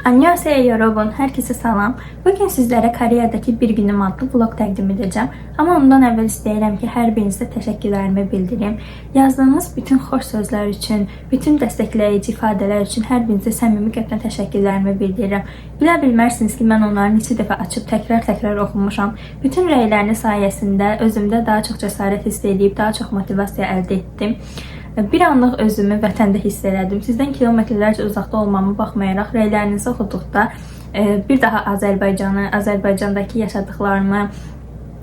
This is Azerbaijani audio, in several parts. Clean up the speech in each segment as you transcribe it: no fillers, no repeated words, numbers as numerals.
Annyeonghaseyo yorobun, herkese salam. Bugün sizlere Koreya'daki bir günüm adlı vlog təqdim edəcəm. Amma ondan əvvəl istəyirəm ki, hər birinizə təşəkkürlərimi bildirim. Yazdığınız bütün xoş sözlər üçün, bütün dəstəkləyici ifadələr üçün hər birinizə səmimi qəlbdən təşəkkürlərimi bildirirəm. Bilə bilmərsiniz ki, mən onları neçə dəfə açıb təkrar oxumuşam. Bütün rəyləriniz sayəsində özümdə daha çox cəsarət hiss edib, daha çox motivasiya əldə etdim. Bir anlıq özümü vətəndə hiss elədim. Sizdən kilometrlərcə uzaqda olmamı baxmayaraq rəylərinizi oxuduqda bir daha Azərbaycanı, Azərbaycandakı yaşadıqlarımı,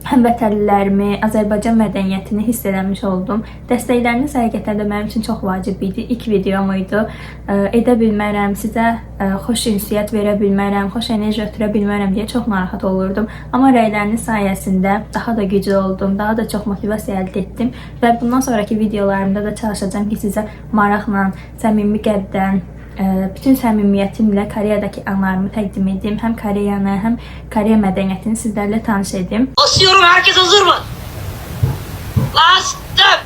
həmvətənlilərimi, Azərbaycan mədəniyyətini hiss eləmiş oldum. Dəstəkləriniz həqiqətən də mənim üçün çox vacib idi. İlk videom idi. Edə bilmərəm, sizə xoş ünsiyyət verə bilmərəm, xoş enerji ötürə bilmərəm deyə çox narahat olurdum. Amma rəyləriniz sayəsində daha da güclü oldum, daha da çox motivasiya əldə etdim və bundan sonraki videolarımda da çalışacağam ki, sizə maraqla, səmimi qəlbdən, bütün səmimiyyətimlə Koreyadakı anlarımı təqdim edim. Həm Koreyanı, həm Koreya mədəniyyətini sizlərlə tanış edim. Asıyorum, herkes hazır mı? Bastım.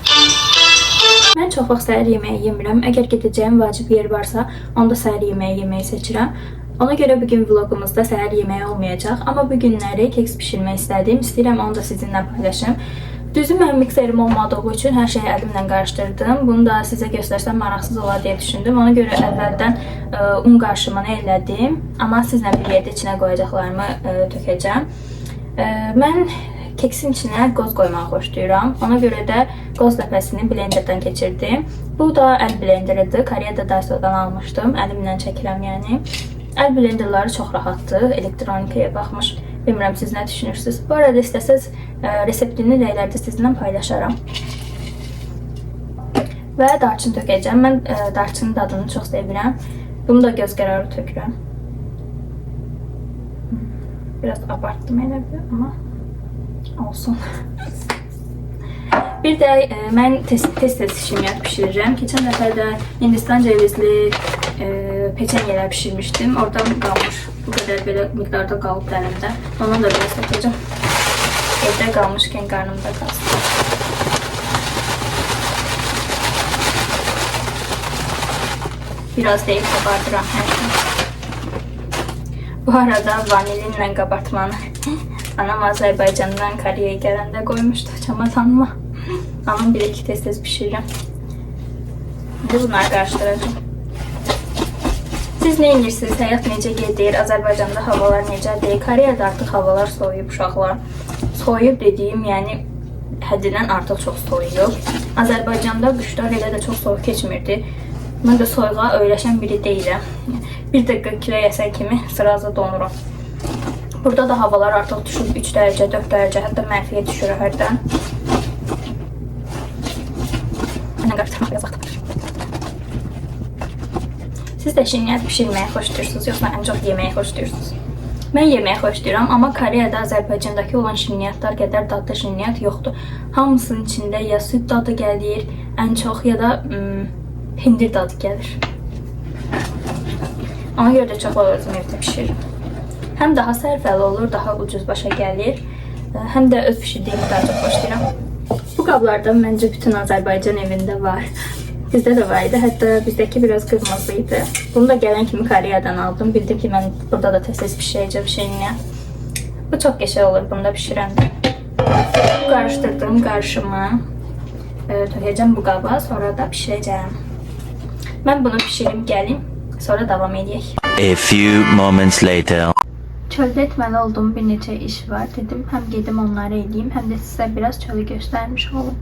Mən çox vaxt səhər yeməyi yemirəm. Əgər gedəcəyim vacib yer varsa, onda səhər yeməyi seçirəm. Ona görə bugün vlogumuzda səhər yeməyi olmayacaq. Amma bu günləri keks bişirmək istədim. İstəyirəm onu da sizinlə paylaşım. Düzü mənim mikserim olmadığı üçün hər şeyi əlimlə qarışdırdım. Bunu da sizə göstərsəm maraqsız olar deyə düşündüm. Ona görə əvvəldən un qarışımını elədim. Amma sizlə bir yerdə içinə qoyacaqlarımı tökəcəm. Mən keksin içinə qoz qoymağı xoşlayıram. Ona görə də qoz ləpəsini blenderdən keçirdim. Bu da əl blenderidir. Koreyada Daiso'dan almışdım. Əlimlə çəkirəm yəni. Əl blenderları çox rahatdır. Elektronikaya baxmış. Bilmirəm siz nə düşünürsünüz. Bu arada istəsəz reseptini rəylərdə sizinlə paylaşaram. Və darçın tökəcəm. Mən darçının dadını çox sevirəm. Bunu da göz qərarı tökürəm. Biraz abartdım elə bir, amma olsun. Bir də mən tez şimyat pişirirəm. Keçən dəfə də Hindistan cevizli peçenyelər pişirmişdim. Oradan qalmış. Bu qədər belə miqdarda qalıb əlimdə. Ondan da biraz tökəcəm. Evdə qalmışkən qarnımda qalsın. Biraz deyib qabardıram hər şey. Bu arada vanilinlə qabartmanı anam Azərbaycandan Koreyaya gələndə qoymuşdu çamadanıma. Anam bilir ki tez pişirirəm. Bunları qarışdıracağım. Siz nə edirsiniz? Həyat necə gedir? Azərbaycanda havalar necədir? Koreyada artıq havalar soyuyub uşaqlar. Soyuyub dediyim, yəni həddindən artıq çox soyuyub. Azərbaycanda qışlar elə də çox soyuq keçmirdi. Mən də soyuğa öyrəşən biri deyiləm. Bir dəqiqə kilo yəsən kimi sırazı donuram. Burada da havalar artıq düşüb 3 dərəcə, 4 dərəcə, hətta mənfiyə düşür hərdən. Mənə qarışdırmaq biraz vaxt var. Siz də şirniyyat pişirməyi xoşlayırsınız, yoxsa ən çox yeməyi xoşlayırsınız? Mən yeməyi xoşlayıram, amma Koreyada Azərbaycandakı olan şirniyyatlar qədər dadlı şirniyyat yoxdur. Hamısının içində ya süd dadı gəlir, ən çox ya da pendir dadı gəlir. Ona görə də çox özüm evdə pişiririm. Həm daha sərfəli olur, daha ucuz başa gəlir, həm də öz pişirdiyimi daha çox xoşlayıram. Bu qablardan məncə bütün Azərbaycan evində var. Bizdə də var idi, hətta bizdəki biraz qırmızı idi. Bunu da gələn kimi Koreyadan aldım. Bildim ki, mən burada da tez pişirəcəm şirniyyat. Bu çox qəşəng olur bunda pişirəndə. Bu qarışdırdığım qarışımı tökəcəm bu qaba, sonra da pişirəcəm. Mən bunu pişirim, gəlim, sonra davam edək. A few moments later. Çöldə etməli olduğum bir neçə iş var. Dedim, həm gedim onları edeyim, həm də sizə biraz çölü göstərmiş olum.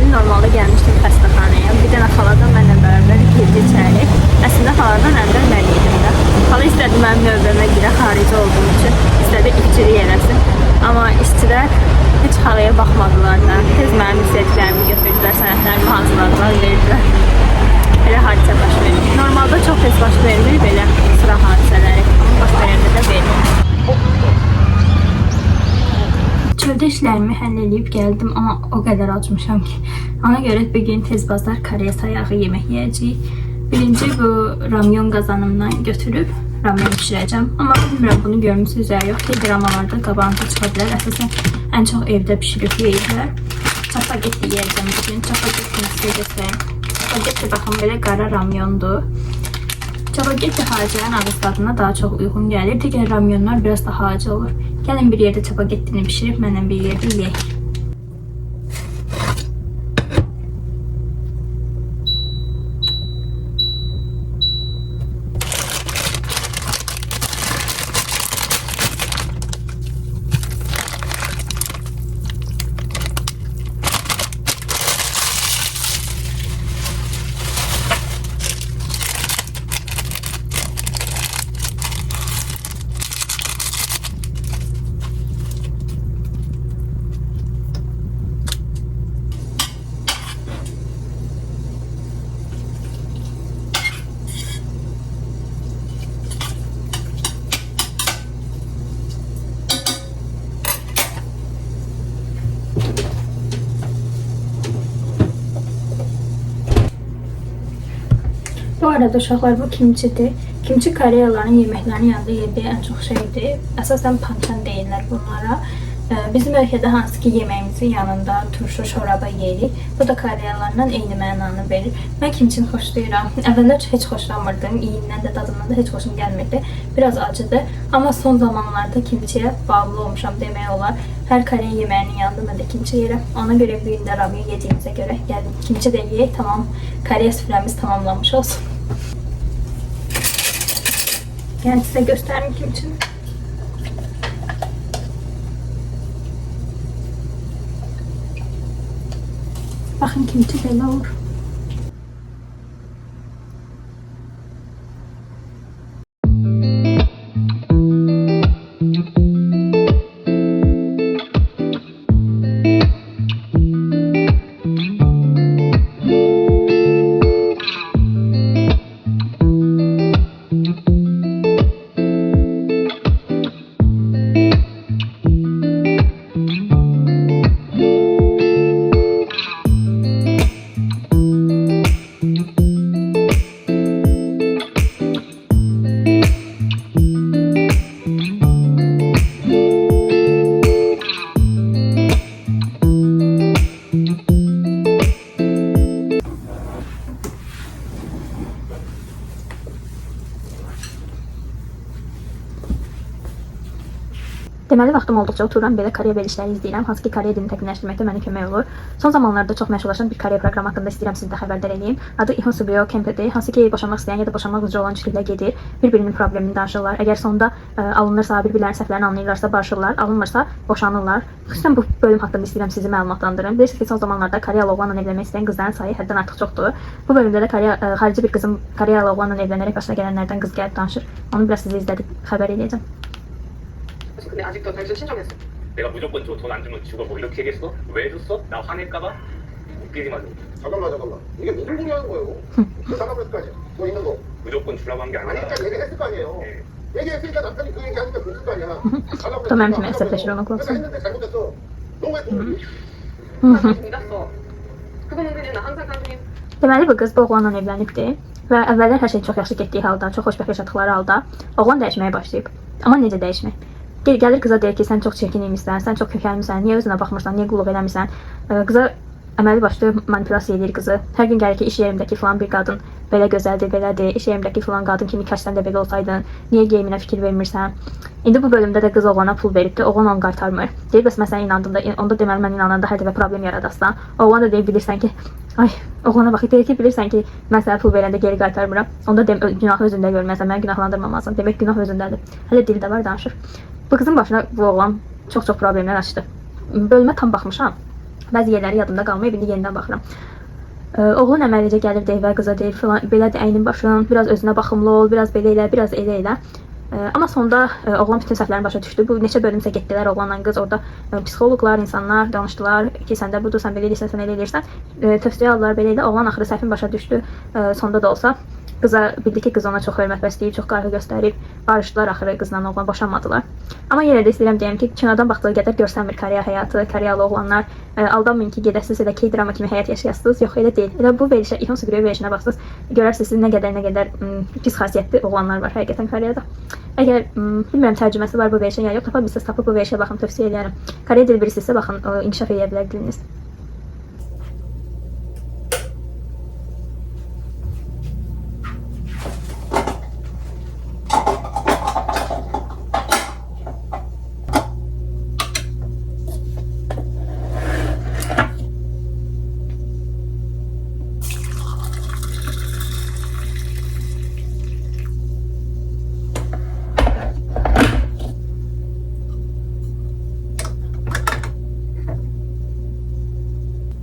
Normalda gəlmişdim xəstəxanaya. Bir dənə xaladan mənlə bərabər girdi içəri. Əslində xaladan əvvəl mən idim də. Xala istədi mənim növbəmə girə, xarici olduğum üçün istədi işçilik eləsin. Amma işçilər heç xalaya baxmadılar da. Tez mənim istədiklərimi götürdülər, sənədlərimi hazırladılar, verdilər. Elə hadisə baş verir. Normalda çox tez baş vermir belə. sıra hadisələri baş verəndə də belə olur. Çöldə işlərimi həll edib gəldim, amma o qədər acmışam ki. Ona görə bir gün tez bazar Koreya sayağı yemək yeyəcəyik. Birinci bu ramyon qazanımdan götürüb ramyon pişirəcəm. Amma bilmirəm bunu görmüsünüz ya yox. Dramalarda qabağınıza çıxa bilər. Əsasən ən çox evdə pişirib yeyirlər. Çapagetti yiyəcəm bugün. Çapagettini sizə göstəreyim. Çapagetti baxın belə qara ramyondur. Çapagetti harcayan ağız tadına daha çox uyğun gəlir. Digər ramyonlar biraz daha acı olur. Gəlin bir yerdə çapagettini pişirib mənlə bir yerdə yeyək. Bu arada uşaqlar bu kimçidir. Kimçi Koreyalıların yeməklərinin yanında yediyi ən çox şeydir. Əsasən panchan deyirlər bunlara. Bizim ölkədə hansı ki yeməyimizin yanında turşu, şoraba yeyirik. Bu da Koreyalılarla eyni mənanı verir. Mən kimçini xoşlayıram. Əvvəllər heç xoşlamırdım. İyindən də dadından da heç xoşum gəlmirdi. Biraz acıdır. Amma son zamanlarda kimçiyə bağlı olmuşam demək olar. Hər Koreya yeməyinin yanında mən də kimçi yeyirəm. Ona görə bir gün də ramyon yediyimizə görə gəldim. Kimçi də yeyək, tamam. Koreya süfrəmiz tamamlanmış olsun. Yəni sizə göstərim kimçini. Baxın kimçi belə olur. Deməli, vaxtım olduqca otururam, belə Koreya verilişləri izləyirəm. Hansı ki, Koreya dilini təkmilləşdirməkdə mənə kömək olur. Son zamanlarda çox məşhurlaşan bir Koreya proqramı haqqında istəyirəm sizi də xəbərdar edeyim. Adı İhon Subyo Kempe'dir. Hansı ki, boşanmaq istəyən ya da boşanmaq üzrə olan çiftlər gedir, bir-birinin problemini danışırlar. Əgər sonda alınırsa, bir-birlərinin səhvlərini anlayırlarsa, barışırlar, alınmırsa, boşanırlar. Xüsusən bu bölüm haqqında istəyirəm sizi məlumatlandırım. Bilirsiniz ki, son zamanlarda Koreyalı oğlanla evlənmək istəyən qızların sayı həddən artıq çoxdur. Bu bölümdə də xarici bir qızın Koreyalı oğlanla evlənərək başına gələnlərdən qız gəlib danışır. Onu biraz sizə izlədib xəbər edəcəm. 근데 아직도 당신 신청했어. 내가 무조건 줘. 돈 안 주면 죽어. 뭐 이렇게 얘기했어? 왜 줬어? 나 화낼까봐? 웃기지 마 좀. 잠깐만. 이게 무슨 소리 하는 거예요? 그 잠깐만까지 뭐 있는 거. 무조건 주라고 한 게 아니 아니라. 일단 얘기했을 거 아니에요. 예. 얘기했으니까 남편이 그 얘기하니까 그랬을 거 아니야. 또 남편이 accept해주려는 거 그래서 했는데 잘못했어. 너왜 나 믿었어. 그거는 그냥 나 항상 깡통이. Deməli, bu qız bu oğlanla evlənibdir və əvvəllər hər şey çox yaxşı getdiyi halda, çox xoşbəxt yaşadıkları halda oğlan dəyişməyə başlayıb. Amma necə dəyişmək? Gəlir qıza deyir ki, sən çox çirkin imişsən, sən çox kökəlmisən, niyə özünə baxmırsan, niyə qulluq eləmirsən? Qıza əməli başlayıb manipulasiya edir qızı. Hər gün gəlir ki, iş yerimdəki filan bir qadın belə gözəldir, belədir, iş yerimdəki filan qadın kimi kaç sən də belə olsaydın, niyə geyiminə fikir vermirsən? İndi bu bölümdə də qız oğlana pul veribdi, oğlan onu qaytarmır. Deyir, bəs mən sənə inandım da, onda deməli mən inananda hər dəfə problem yaradasın. Oğlan da deyir, bilirsən ki, ay, oğlana baxıb deyir ki, bilirsən ki, mən sənə pul verəndə geri qaytarmıram. Onda günahı özündə görməsən, məni günahlandırmamalısan. Demək günah özündədir. Hələ dili də var, danışır. Bu qızın başına bu oğlan çox problemlər açdı. Bölümə tam baxmışam. Bəzi yerləri yadımda qalmayıb, indi yenidən baxıram. Oğlan əməlicə gəlir deyir, qıza deyir, filan, belədir əynin başın, biraz özünə baxımlı ol, biraz belə elə, biraz elə elə. Amma sonda oğlan bütün səhvlərini başa düşdü. Bu neçə bölümsə getdilər oğlanla qız orada psixoloqlar, insanlar danışdılar ki, sən də budur, sən belə edirsən, sən elə edirsən. Tövsiyə aldılar belə elə. Oğlan axırı səhvini başa düşdü. Sonda da olsa Qıza bildi ki, qız ona çox hörmət bəsləyib, çox qayğı göstərib. Barışdılar axırı, qızla oğlan boşanmadılar. Amma yenə də istəyirəm deyim ki, kinodan baxdığı qədər görsənmir Koreya həyatı, Koreyalı oğlanlar. Aldanmayın ki, gedəsiniz elə K-drama kimi həyat yaşayasınız. Yox, elə deyil. Elə bu verilişə, İhon Suguryo verilişinə baxsınız, görərsiniz nə qədər pis xasiyyətli oğlanlar var həqiqətən Koreyada. Əgər bilmirəm tərcüməsi var bu verilişin ya yox, tapa bilsəz tapıb bu verilişə baxın, tövsiyə edirəm. Koreya dili bilirsinizsə baxın, inkişaf edə bilər diliniz.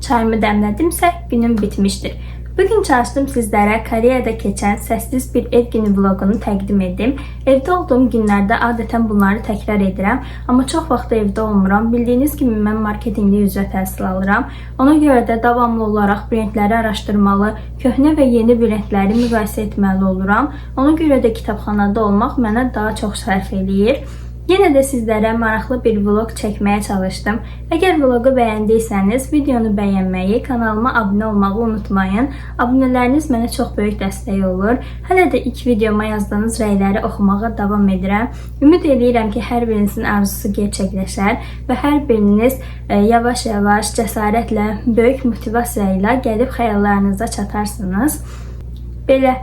Çayımı dəmlədimsə günüm bitmişdir. Bugün çalışdım sizlərə Koreyada keçən səssiz bir ev günü vloqunu təqdim edim. Evdə olduğum günlərdə adətən bunları təkrar edirəm, amma çox vaxt evdə olmuram. Bildiyiniz kimi mən marketinqli üzrə təhsil alıram. Ona görə də davamlı olaraq brendləri araşdırmalı, köhnə və yeni brendləri müqayisə etməli oluram. Ona görə də kitabxanada olmaq mənə daha çox sərf eləyir. Yenə də sizlərə maraqlı bir vlog çəkməyə çalışdım. Əgər vlogu bəyəndiysəniz, videonu bəyənməyi, kanalıma abunə olmağı unutmayın. Abunələriniz mənə çox böyük dəstək olur. Hələ də ilk videoma yazdığınız rəyləri oxumağa davam edirəm. Ümid edirəm ki, hər birinizin arzusu gerçəkləşər və hər biriniz yavaş-yavaş, cəsarətlə, böyük motivasiya ilə gəlib xəyallarınıza çatarsınız. Belə,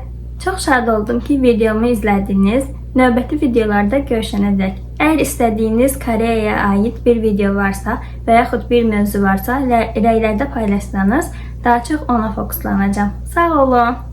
çox şad oldum ki, videomu izlədiniz. Növbəti videolarda görüşənədək. Əgər istədiyiniz Koreyaya aid bir video varsa və yaxud bir mövzu varsa, rəylərdə paylaşsanız, daha çox ona fokuslanacağım. Sağ olun.